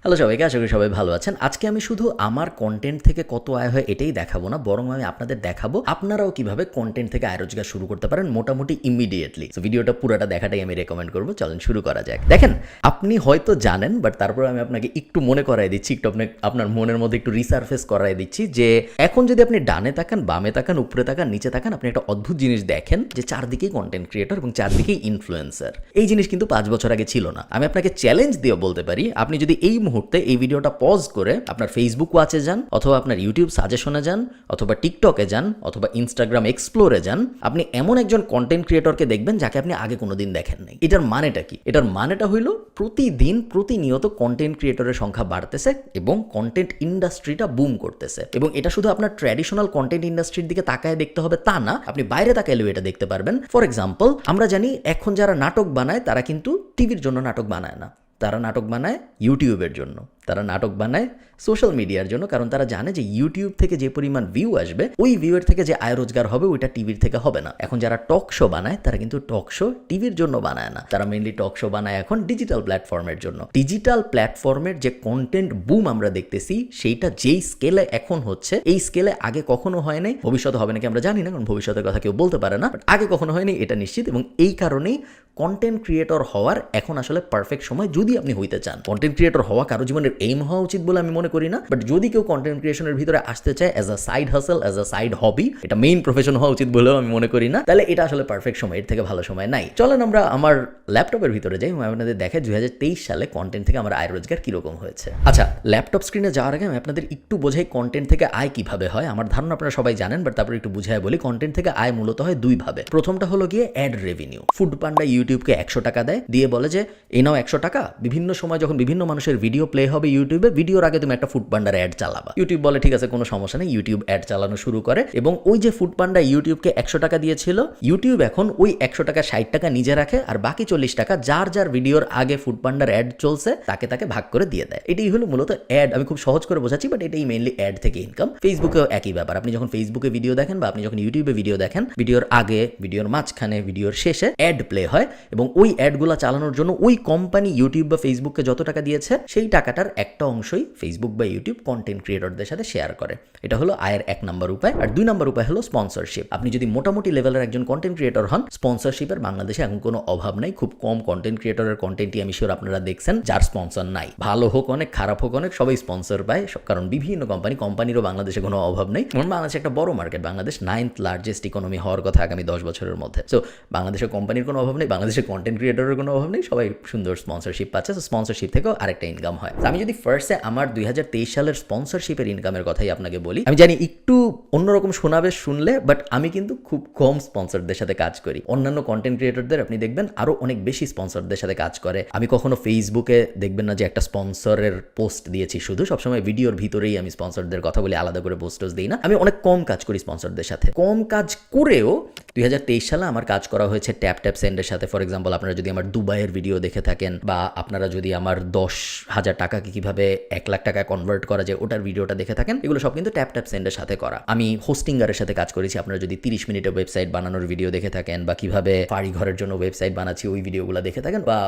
Hello সবাইকে, আশা করি সবাই ভালো আছেন। আজকে আমি শুধু আমার কন্টেন্ট থেকে কত আয় হয় এটাই দেখাবো না, বরং আমি আপনাদের দেখাবো আপনারাও কিভাবে কন্টেন্ট থেকে আয় রোজগার শুরু করতে পারেন মোটামুটি ইমিডিয়েটলি। তো ভিডিওটা পুরোটা দেখাটাই আমি রেকমেন্ড করবো। চলেন শুরু করা যাক। দেখেন, আপনি হয়তো জানেন, বাট তারপরে আমি আপনাকে একটু মনে করাই দিচ্ছি, একটু আপনার মনের মধ্যে একটু রিসার্ফেস করাই দিচ্ছি যে এখন যদি আপনি ডানে তাকান, বামে তাকান, উপরে তাকান, নিচে তাকান, আপনি একটা অদ্ভুত জিনিস দেখেন যে চারদিকেই কন্টেন্ট ক্রিয়েটর এবং চারদিকেই ইনফ্লুয়েন্সার। এই জিনিস কিন্তু 5 বছর আগে ছিল না। আমি আপনাকে চ্যালেঞ্জ দিয়ে বলতে পারি, আপনি যদি এই মুহূর্তে এই ভিডিওটা পজ করে আপনার ফেসবুক ওয়াচে যান, অথবা আপনার ইউটিউব সাজেশনে যান, অথবা টিকটকে যান, অথবা ইনস্টাগ্রাম এক্সপ্লোরে যান, আপনি এমন একজন কন্টেন্ট ক্রিয়েটরকে দেখবেন যাকে আপনি আগে কোনোদিন দেখেন নাই। এটার মানেটা কি? এটার মানেটা হইল প্রতিদিন প্রতিনিয়ত কন্টেন্ট ক্রিয়েটরের সংখ্যা বাড়তেছে এবং কন্টেন্ট ইন্ডাস্ট্রিটা বুম করতেছে। এবং এটা শুধু আপনার ট্র্যাডিশনাল কন্টেন্ট ইন্ডাস্ট্রির দিকে তাকায় দেখতে হবে তা না, আপনি বাইরে তাকাইলেও এটা দেখতে পারবেন। ফর এক্সাম্পল, আমরা জানি এখন যারা নাটক বানায় তারা কিন্তু টিভির জন্য নাটক বানায় না, তারা নাটক বানায় ইউটিউবের জন্য, তারা নাটক বানায় সোশ্যাল মিডিয়ার জন্য, কারণ তারা জানে যে ইউটিউব থেকে যে পরিমাণ ভিউ আসবে, ওই ভিউয়ের থেকে যে আয় রোজগার হবে ওইটা টিভির থেকে হবে না। এখন যারা টক শো বানায় তারা কিন্তু টক শো টিভির জন্য বানায় না, তারা মেইনলি টক শো বানায় এখন ডিজিটাল প্ল্যাটফর্মের জন্য। ডিজিটাল প্ল্যাটফর্মের যে কন্টেন্ট বুম আমরা দেখতেছি, সেইটা যেই স্কেলে এখন হচ্ছে, এই স্কেলে আগে কখনো হয় নাই, ভবিষ্যতে হবে নাকি আমরা জানি না, কারণ ভবিষ্যতের কথা কেউ বলতে পারে না, বাট আগে কখনো হয়নি এটা নিশ্চিত। এবং এই কারণেই কন্টেন্ট ক্রিয়েটর হওয়ার এখন আসলে পারফেক্ট সময়, যদি আপনি হইতে চান। কন্টেন্ট ক্রিয়েটর হওয়া কারো জীবনের এইম হওয়া উচিত বলে আমি মনে করি না, বাট যদি কেউ কন্টেন্ট ক্রিয়েশনের ভিতরে আসতে চায় as a side hustle, as a side hobby, এটা মেইন প্রফেশন হওয়া উচিত বলেও আমি মনে করি না, তাহলে এটা আসলে পারফেক্ট সময়, এর থেকে ভালো সময় নাই। চলেন আমরা আমার ল্যাপটপের ভিতরে যাই, আমি আপনাদের দেখাই 2023 সালে কন্টেন্ট থেকে আমার আয় রোজগার কিরকম হয়েছে। আচ্ছা, ল্যাপটপ স্ক্রিনে যাওয়ার আগে আমি আপনাদের একটু বোঝাই কন্টেন্ট থেকে আয় কিভাবে হয়। আমার ধারণা আপনারা সবাই জানেন, বাট তারপরে একটু বুঝাই বলি। কন্টেন্ট থেকে আয় মূলত হয় দুই ভাবে। প্রথমটা হলো গিয়ে অ্যাড রেভিনিউ। ফুড পান্ডা ইউটিউবকে 100 টাকা দেয়, দিয়ে বলে যে এই নাও 100 টাকা, বিভিন্ন সময় যখন বিভিন্ন মানুষের ভিডিও প্লে হবে ইউটিউবে, ভিডিওর আগে তুমি একটা ফুড পান্ডার অ্যাড চালাবা। ইউটিউব বলে ঠিক আছে, কোনো সমস্যা নেই, ইউটিউব অ্যাড চালানো শুরু করে। এবং ওই যে ফুড পান্ডা ইউটিউবকে 100 টাকা দিয়েছিল, ইউটিউব এখন ওই 100 টাকা 60 টাকা নিজে রাখে, আর বাকি 40 টাকা যার যার ভিডিওর আগে ফুড পান্ডার অ্যাড চলছে তাকে তাকে ভাগ করে দিয়ে দেয়। এটাই হলো মূলত অ্যাড। আমি খুব সহজ করে বোঝাচ্ছি, বাট এটাই মেইনলি অ্যাড থেকে ইনকাম। ফেসবুকেও একই ব্যাপার। আপনি যখন ফেসবুকে ভিডিও দেখেন বা আপনি যখন ইউটিউবে ভিডিও দেখেন, ভিডিওর আগে, ভিডিওর মাঝখানে, ভিডিওর শেষে অ্যাড প্লে হয়, এবং ওই অ্যাডগুলো চালানোর জন্য ওই কোম্পানি ইউটিউব বা ফেসবুককে যত টাকা দিয়েছে, সেই টাকাটার একটা অংশই ফেসবুক বা ইউটিউব কন্টেন্ট ক্রিয়েটরদের সাথে শেয়ার করে। এটা হলো আয়ের 1 নম্বর উপায়। আর 2 নম্বর উপায় হলো স্পন্সরশিপ। আপনি যদি মোটামুটি লেভেলের একজন কন্টেন্ট ক্রিয়েটর হন, স্পন্সরশিপের বাংলাদেশে এখন কোনো অভাব নাই। খুব কম কন্টেন্ট ক্রিয়েটরের কন্টেন্টই আমি শিওর আপনারা দেখছেন যার স্পন্সর নাই। ভালো হোক অনেক, খারাপ হোক অনেক, সবাই স্পন্সর পায়, কারণ বিভিন্ন কোম্পানিরও বাংলাদেশে কোনো অভাব নেই। কারণ বাংলাদেশে একটা বড় market, Bangladesh 9th largest economy হওয়ার কথা আগামী 10 বছরের মধ্যে। সো বাংলাদেশের কোম্পানির কোনো অভাব নেই, বাংলাদেশের কন্টেন্ট ক্রিয়েটরের কোনো অভাব নেই, সবাই সুন্দর স্পন্সরশিপ পাচ্ছে। সো স্পন্সরশিপ থেকেও আরেকটা ইনকাম হয়। আমি যদি ফার্স্টে আমার 2023 সালের স্পন্সরশিপের ইনকামের কথাই আপনাকে বলি, আমি জানি একটু অন্যরকম শোনাবে শুনলে, বাট আমি কিন্তু খুব কম স্পন্সরদের সাথে কাজ করি। অন্যান্য কন্টেন্ট ক্রিয়েটরদের আপনি দেখবেন আরো অনেক বেশি স্পন্সরদের সাথে কাজ করে। আমি কখনো ফেসবুকে দেখবেন না যে একটা স্পন্সরের পোস্ট দিয়েছি, শুধু সবসময় ভিডিওর ভিতরেই আমি স্পন্সরদের কথা বলি, আলাদা করে পোস্ট দিই না। আমি অনেক কম কাজ করি স্পন্সরদের সাথে। কম কাজ করেও 2023 সালে আমার কাজ করা হয়েছে ট্যাপ সেন্ডের সাথে। ফর এক্সাম্পল, আপনারা যদি আমার দুবাইয়ের ভিডিও দেখে থাকেন, বা আপনারা যদি আমার 10,000 টাকাকে কিভাবে 1 লাখ টাকায় কনভার্ট করা যায় ওটার ভিডিওটা দেখে থাকেন, এগুলো সব কিন্তু ট্যাপ সেন্ডের সাথে করা। আমি হোস্টিঙ্গারের সাথে কাজ করেছি। আপনারা যদি 30 মিনিটের ওয়েবসাইট বানানোর ভিডিও দেখে থাকেন, বা কিভাবে ফাড়ি ঘরের জন্য ওয়েবসাইট বানাচ্ছি ওই ভিডিওগুলো দেখে থাকেন, বা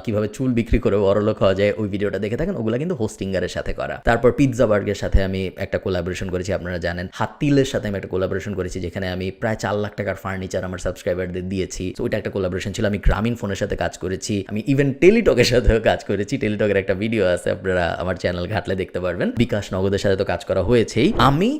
কিভাবে চুল বিক্রি করে বড়লোক হওয়া যায় ওই ভিডিওটা দেখে থাকেন, ওগুলো কিন্তু হোস্টিঙ্গারের সাথে করা। তারপর পিৎজা বার্গের সাথে আমি একটা কোলাবোরেশন করেছি, আপনারা জানেন। হাতিলের সাথে আমি একটা কোলাবোরেশন করেছি, যেখানে আমি প্রায় 4 লাখ টাকার ফার্নিচার আমার সাবস্ক্রাইবারদের দিয়েছি। তো ওইটা একটা কোলাবোরেশন ছিল। আমি গ্রামীণ ফোনের সাথে কাজ করেছি। আমি ইভেন টেলিটকের সাথেও কাজ করেছি। টেলিটকের একটা ভিডিও আছে, আপনারা আমার চ্যানেল ঘাটলে দেখতে পারবেন। বিকাশ নগদের সাথে তো কাজ করা হয়েছেই। আমি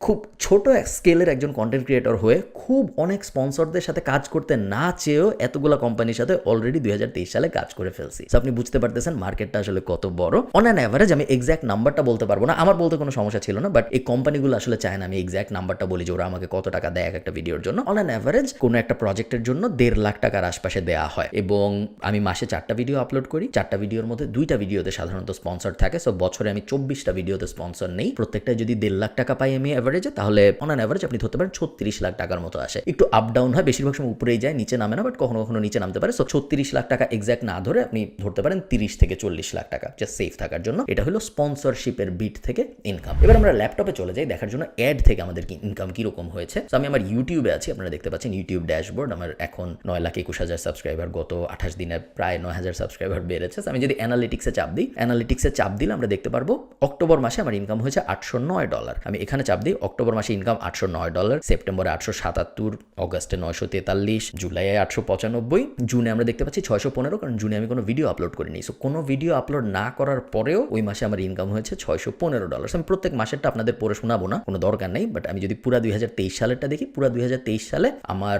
খুব ছোট স্কেলের একজন কন্টেন্ট ক্রিয়েটর হয়ে খুব অনেক স্পন্সরদের সাথে কাজ করতে না চেয়েও এতগুলো কোম্পানির সাথে অলরেডি 2023 সালে কাজ করে ফেলছি। আপনি বুঝতে পারতেছেন মার্কেটটা আসলে কত বড়। অন অ্যান অ্যাভারেজ, আমি এক্স্যাক্ট নাম্বারটা বলতে পারবো না, আমার বলতে কোনো সমস্যা ছিল না, বাট এই কোম্পানিগুলো আসলে চায় না আমি এক্স্যাক্ট নাম্বারটা বলি যে ওরা আমাকে কত টাকা দেয় একটা ভিডিওর জন্য। অন অ্যান অ্যাভারেজ কোনো একটা প্রজেক্টের জন্য 1.5 লাখ টাকার আশপাশে দেওয়া হয়, এবং আমি মাসে 4টা ভিডিও আপলোড করি। 4টা ভিডিওর মধ্যে 2টা ভিডিওতে সাধারণত স্পন্সর থাকে। সো বছরে আমি 24টা ভিডিওতে স্পন্সর নেই। প্রত্যেকটাই যদি 1.5 লাখ টাকা পাই আমি অ্যাভারেজে, তাহলে অন অ্যান অ্যাভারেজ আপনি ধরতে পারেন 36 লাখ টাকার মতো আসে। একটু আপ ডাউন হয়, বেশিরভাগ সময় উপরেই যায়, নিচে নামে না, বাট কখনো কখনো নিচে নামতে পারে। সো 36 লাখ টাকা এক্স্যাক্ট না ধরে আপনি ধরতে পারেন 30 থেকে 40 লাখ টাকা, জাস্ট সেফ থাকার জন্য। এটা হলো স্পন্সরশিপের বিট থেকে ইনকাম। এবার আমরা ল্যাপটপে চলে যাই দেখার জন্য অ্যাড থেকে আমাদের কি ইনকাম কিরকম হয়েছে। তো আমি আমার ইউটিউবে আছি, আপনারা দেখতে পাচ্ছেন ইউটিউব ড্যাশবোর্ড। আমার এখন 9,21,000 সাবস্ক্রাইবার, গত 28 দিনে প্রায় 9,000 সাবস্ক্রাইবার বেড়েছে। আমি যদি অ্যানালিটিক্সে চাপ দিলে আমরা দেখতে পারবো অক্টোবর মাসে আমার ইনকাম হয়েছে $809। আমি এখানে চাপ দিই, অক্টোবর মাসে ইনকাম $809, সেপ্টেম্বরে 877, অগস্টে 943, জুলাইয়ে 895, জুনে আমরা দেখতে পাচ্ছি 615, কারণ জুনে আমি কোনো ভিডিও আপলোড করিনি। সো কোনো ভিডিও আপলোড না করার পরেও ওই মাসে আমার ইনকাম হয়েছে $615। আমি প্রত্যেক মাসেরটা আপনাদের পড়ে শোনাবো না, কোনো দরকার নেই, বাট আমি যদি পুরা 2023 সালেরটা দেখি, পুরা 2023 সালে আমার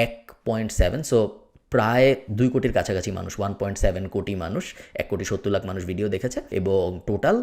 1.7, সো প্রায় 2 কোটির কাছাকাছি মানুষ, 1.7 কোটি মানুষ, 1,70,00,000 মানুষ ভিডিও দেখেছে। এবং টোটাল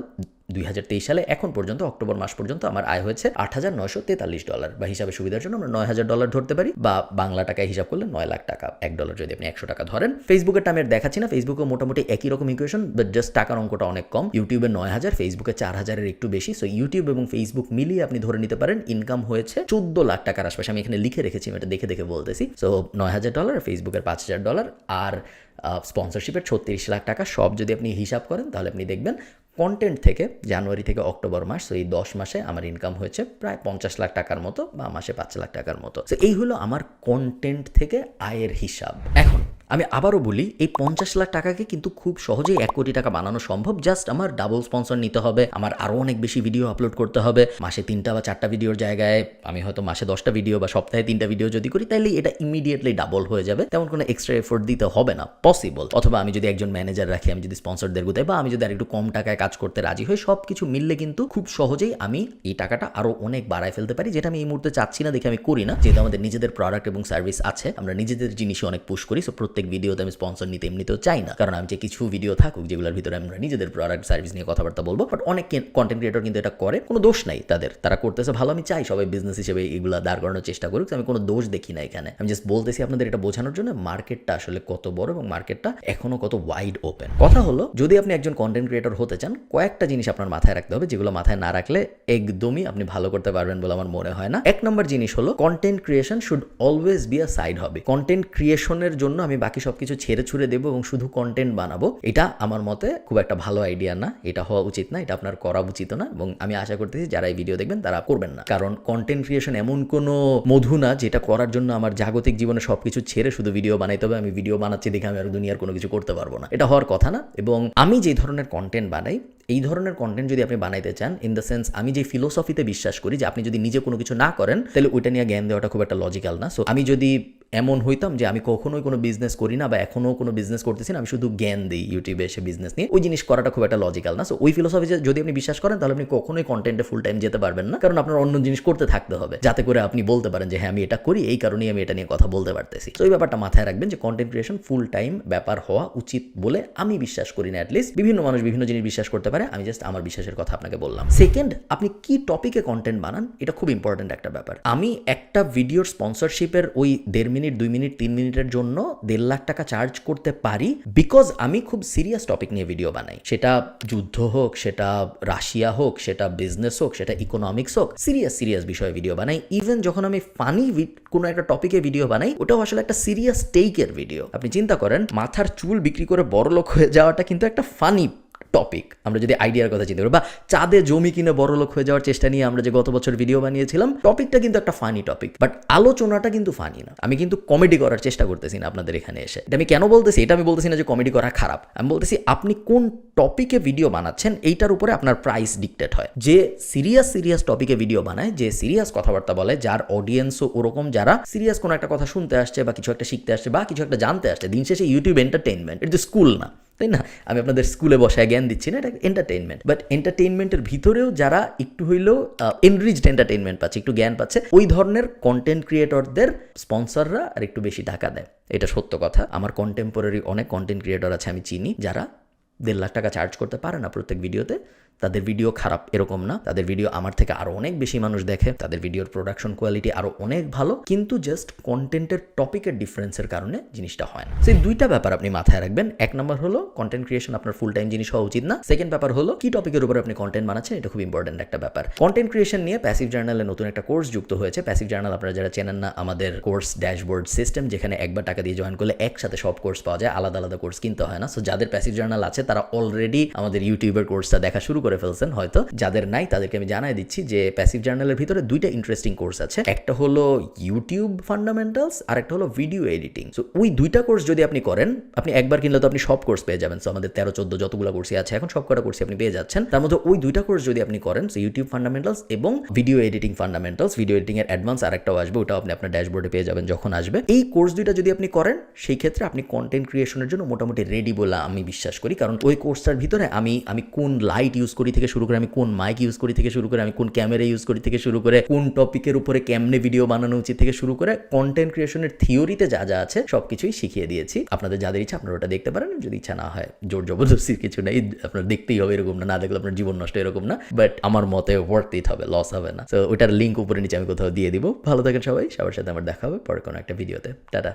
2023 সালে এখন পর্যন্ত অক্টোবর মাস পর্যন্ত আমার আয় হয়েছে $8,943, বা হিসাবে সুবিধার জন্য আমরা $9,000 ধরতে পারি, বা বাংলা টাকায় হিসাব করলে 9 লাখ টাকা। $1 যদি আপনি 100 টাকা ধরেন। ফেসবুকের আমি আর দেখাচ্ছি না, ফেসবুকে মোটামুটি একই রকম ইকুয়েশন, বাট জাস্ট টাকার অঙ্কটা অনেক কম। ইউটিউবে 9,000, ফেসবুকে 4,000-এর একটু বেশি। সো ইউটিউব এবং ফেসবুক মিলিয়ে আপনি ধরে নিতে পারেন ইনকাম হয়েছে 14 লাখ টাকার আশপাশে। আমি এখানে লিখে রেখেছি, আমি এটা দেখে দেখে বলতেছি। সো $9,000, ফেসবুকের $5,000 আর স্পন্সরশিপের 36 লাখ টাকা, সব যদি আপনি হিসাব করেন তাহলে আপনি দেখবেন কন্টেন্ট থেকে জানুয়ারি থেকে অক্টোবর মাস, তো এই 10 মাসে আমার ইনকাম হয়েছে প্রায় 50 লাখ টাকার মতো, বা মাসে 5 লাখ টাকার মতো। তো এই হলো আমার কন্টেন্ট থেকে আয়ের হিসাব। এখন আমি আবারও বলি, এই 50 লাখ টাকাকে কিন্তু খুব সহজেই 1 কোটি টাকা বানানো সম্ভব। জাস্ট আমার ডাবল স্পন্সর নিতে হবে, আমার আরও অনেক বেশি ভিডিও আপলোড করতে হবে। মাসে 3টা বা 4টা ভিডিওর জায়গায় আমি হয়তো মাসে 10টা ভিডিও বা সপ্তাহে 3টা ভিডিও যদি করি, তাহলে এটা ইমিডিয়েটলি ডাবল হয়ে যাবে। তেমন কোনো এক্সট্রা এফোর্ট দিতে হবে না, পসিবল। অথবা আমি যদি একজন ম্যানেজার রাখি, আমি যদি স্পন্সরদের গুতাই, বা আমি যদি আরেকটু কম টাকায় কাজ করতে রাজি হই, সব কিছু মিললে কিন্তু খুব সহজেই আমি এই টাকাটা আরও অনেক বাড়ায় ফেলতে পারি, যেটা আমি এই মুহূর্তে চাচ্ছি না, দেখে আমি করি না। যেহেতু আমাদের নিজেদের প্রোডাক্ট এবং সার্ভিস আছে, আমরা নিজেদের জিনিসই অনেক পুশ করি। সো প্রত্যেক ভিডিওতে আমি স্পন্সর নিতে এমনিতেও চাই না, কারণ আমি যে কিছু ভিডিও থাকুক যেগুলোর ভিতরে আমরা নিজেদের প্রোডাক্ট সার্ভিস নিয়ে কথাবার্তা বলবো। বাট অনেক কন্টেন্ট ক্রিয়েটর কিন্তু এটা করে, কোনো দোষ নাই তাদের, তারা করতেছে ভালো। আমি চাই সবাই বিজনেস হিসেবে এগুলো দাঁড় করানোর চেষ্টা করুক, আমি কোনো দোষ দেখি না এখানে। আমি জাস্ট বলতেছি আপনাদের এটা বোঝানোর জন্য মার্কেটটা আসলে কত বড় এবং মার্কেটটা এখনো কত ওয়াইড ওপেন। কথা হলো, যদি আপনি একজন কন্টেন্ট ক্রিয়েটর হতে চান, কয়েকটা জিনিস আপনার মাথায় রাখতে হবে, যেগুলো মাথায় না রাখলে একদমই আপনি ভালো করতে পারবেন বলে আমার মনে হয় না। 1 নম্বর জিনিস হলো, content creation should always be a side hobby. Content ক্রিয়েশনের জন্য আমি বাকি সবকিছু ছেড়ে ছুড়ে দেবো এবং শুধু কন্টেন্ট বানাবো, এটা আমার মতে খুব একটা ভালো আইডিয়া না, এটা হওয়া উচিত না, এটা আপনার করা উচিত না। এবং আমি আশা করতেছি যারা এই ভিডিও দেখবেন তারা করবেন না, কারণ কন্টেন্ট ক্রিয়েশন এমন কোনো মধু না যেটা করার জন্য আমার জাগতিক জীবনে সবকিছু ছেড়ে শুধু ভিডিও বানাইতে হবে। আমি ভিডিও বানাচ্ছি দেখে আমি আর দুনিয়ার কোনো কিছু করতে পারবো না, এটা হওয়ার কথা না। এবং আমি যে ধরনের কন্টেন্ট বানাই, এই ধরনের কন্টেন্ট যদি আপনি বানাইতে চান, ইন দ্য সেন্স আমি যে ফিলোসফিতে বিশ্বাস করি যে আপনি যদি নিজে কোনো কিছু না করেন তাহলে ওইটা নিয়ে জ্ঞান দেওয়াটা খুব একটা লজিক্যাল না। সো আমি যদি এমন হইতাম যে আমি কখনোই কোনো বিজনেস করি না বা এখনও কোনো বিজনেস করতেছি না, আমি শুধু জ্ঞান দিই ইউটিউবে এসে বিজনেস নিয়ে, ওই জিনিস করাটা খুব একটা লজিক্যাল না। সো ওই ফিলোসফি যদি আপনি বিশ্বাস করেন তাহলে আপনি কখনোই কন্টেন্টে ফুল টাইম যেতে পারবেন না, কারণ আপনার অন্য জিনিস করতে থাকতে হবে, যাতে করে আপনি বলতে পারেন যে হ্যাঁ আমি এটা করি, এই কারণেই আমি এটা নিয়ে কথা বলতে পারতেছি। তো এই ব্যাপারটা মাথায় রাখবেন যে কন্টেন্ট ক্রিয়েশন ফুল টাইম ব্যাপার হওয়া উচিত বলে আমি বিশ্বাস করি না। অ্যাটলিস্ট বিভিন্ন মানুষ বিভিন্ন জিনিস বিশ্বাস করতে পারে, আমি জাস্ট আমার বিশ্বাসের কথা আপনাকে বললাম। সেকেন্ড, আপনি কি টপিকে কন্টেন্ট বানান, এটা খুব ইম্পর্টেন্ট একটা ব্যাপার। আমি একটা ভিডিওর স্পন্সরশিপের ওই 1.5 মিনিট 2 মিনিট 3 মিনিটের জন্য 1.5 লাখ টাকা চার্জ করতে পারি, বিকজ আমি খুব সিরিয়াস টপিক নিয়ে ভিডিও বানাই। সেটা যুদ্ধ হোক, সেটা রাশিয়া হোক, সেটা বিজনেস হোক, সেটা ইকোনমিক্স হোক, সিরিয়াস বিষয়ে ভিডিও বানাই। ইভেন যখন আমি ফানি কোনো একটা টপিকে ভিডিও বানাই, ওটাও আসলে একটা সিরিয়াস টেকের ভিডিও। আপনি চিন্তা করেন, মাথার চুল বিক্রি করে বড়লোক হয়ে যাওয়াটা কিন্তু একটা ফানি টপিক। আমরা যদি আইডিয়ার কথা চিন্তা করি, বা চাঁদে জমি কিনে বড়লোক হয়ে যাওয়ার চেষ্টা নিয়ে আমরা যে গত বছর ভিডিও বানিয়েছিলাম, টপিকটা কিন্তু একটা ফানি টপিক, বাট আলোচনাটা কিন্তু ফানি না। আমি কিন্তু কমেডি করার চেষ্টা করতেছি না আপনাদের এখানে এসে। এটা আমি কেন বলতেছি, এটা আমি বলতেছি না যে কমেডি করা খারাপ, আমি বলতেছি আপনি কোন টপিকে ভিডিও বানাচ্ছেন এইটার উপরে আপনার প্রাইস ডিক্টেট হয়। যে সিরিয়াস টপিকে ভিডিও বানায়, যে সিরিয়াস কথাবার্তা বলে, যার অডিয়েন্সও ওরকম, যারা সিরিয়াস কোনো একটা কথা শুনতে আসছে বা কিছু একটা শিখতে আসছে বা কিছু একটা জানতে আসছে। দিন শেষে ইউটিউব এন্টারটেইনমেন্ট, এটা স্কুল না, তাই না? আমি আপনাদের স্কুলে বসায় জ্ঞান দিচ্ছি না, এটা এন্টারটেইনমেন্ট। বাট এন্টারটেইনমেন্টের ভিতরেও যারা একটু হইলেও এনরিচড এন্টারটেইনমেন্ট পাচ্ছে, একটু জ্ঞান পাচ্ছে, ওই ধরনের কন্টেন্ট ক্রিয়েটরদের স্পন্সররা আর একটু বেশি টাকা দেয়। এটা সত্য কথা। আমার কন্টেম্পোরারি অনেক কন্টেন্ট ক্রিয়েটর আছে আমি চিনি, যারা 1.5 লাখ টাকা চার্জ করতে পারে না প্রত্যেক ভিডিওতে, তাদের ভিডিও খারাপ এরকম না, তাদের ভিডিও আমার থেকে আরো অনেক বেশি মানুষ দেখে, তাদের ভিডিওর প্রোডাকশন কোয়ালিটি আরো অনেক ভালো, কিন্তু জাস্ট কন্টেন্টের টপিকের ডিফারেন্সের কারণে জিনিসটা হয় না। সেই দুইটা ব্যাপার আপনি মাথায় রাখবেন। এক নম্বর হলো কন্টেন্ট ক্রিয়েশন আপনার ফুল টাইম জিনিস হওয়া উচিত না। সেকেন্ড ব্যাপার হলো কি টপিকের উপর আপনি কন্টেন্ট বানাচ্ছেন, এটা খুব ইম্পর্টেন্ট একটা ব্যাপার। কন্টেন্ট ক্রিয়েশন নিয়ে প্যাসিভ জার্নালে নতুন একটা কোর্স যুক্ত হয়েছে। প্যাসিভ জার্নাল আপনারা যারা চেনেন না, আমাদের কোর্স ড্যাশবোর্ড সিস্টেম, যেখানে একবার টাকা দিয়ে জয়েন করলে একসাথে সব কোর্স পাওয়া যায়, আলাদা আলাদা কোর্স কিনতে হয় না। সো যাদের প্যাসিভ জার্নাল আছে তারা অলরেডি আমাদের ইউটিউবের কোর্সটা দেখা শুরু করে ফেলছেন হয়তো, যাদের নাই তাদেরকে আমি জানাই দিচ্ছি যে প্যাসিভ জার্নালের ভিতরে দুইটা ইন্টারেস্টিং কোর্স আছে। একটা হলো ইউটিউব ফান্ডামেন্টালস আর একটা হলো ভিডিও এডিটিং। সো ওই দুইটা কোর্স যদি আপনি করেন, আপনি একবার কিনলে তো আপনি সব কোর্স পেয়ে যাবেন। সো আমাদের 13-14 যতগুলো কোর্সই আছে এখন সব কটা কোর্সই আপনি পেয়ে যাচ্ছেন। তার মধ্যে ওই দুইটা কোর্স যদি আপনি করেন, সো ইউটিউব ফান্ডামেন্টালস এবং video editing fundamentals, video editing এর অ্যাডভান্স আরেকটাও আসবে, ওটাও আপনি আপনার ড্যাশবোর্ডে পেয়ে যাবেন যখন আসবে। এই কোর্স দুইটা যদি আপনি করেন, সেই ক্ষেত্রে আপনি কন্টেন্ট ক্রিয়েশনের জন্য মোটামুটি রেডি বলে আমি বিশ্বাস করি। কারণ ওই কোর্সটার ভিতরে আমি কোন লাইট ইউজ করি থেকে শুরু করে, আমি কোন মাইক ইউজ করি থেকে শুরু করে, আমি কোন ক্যামেরা ইউজ করি থেকে শুরু করে, কোন টপিকের উপরে কেমনে ভিডিও বানানো উচিত থেকে শুরু করে, কন্টেন্ট ক্রিয়েশনের থিওরিতে যা যা আছে সবকিছুই শিখিয়ে দিয়েছি। আপনাদের যাদের ইচ্ছা আপনারা ওটা দেখতে পারেন, যদি ইচ্ছা না হয় জোর জবরদস্তির কিছু নেই, আপনার দেখতেই হবে এরকম না, না দেখলে আপনার জীবন নষ্ট এরকম না, বাট আমার মতে ওয়ার্থ ইট হবে, লস হবে না। তো ওটার লিঙ্ক উপরে নিচে আমি কোথাও দিয়ে দিব। ভালো থাকেন সবাই, সবার সাথে আমার দেখা হবে পরে কোনো একটা ভিডিওতে। টাটা।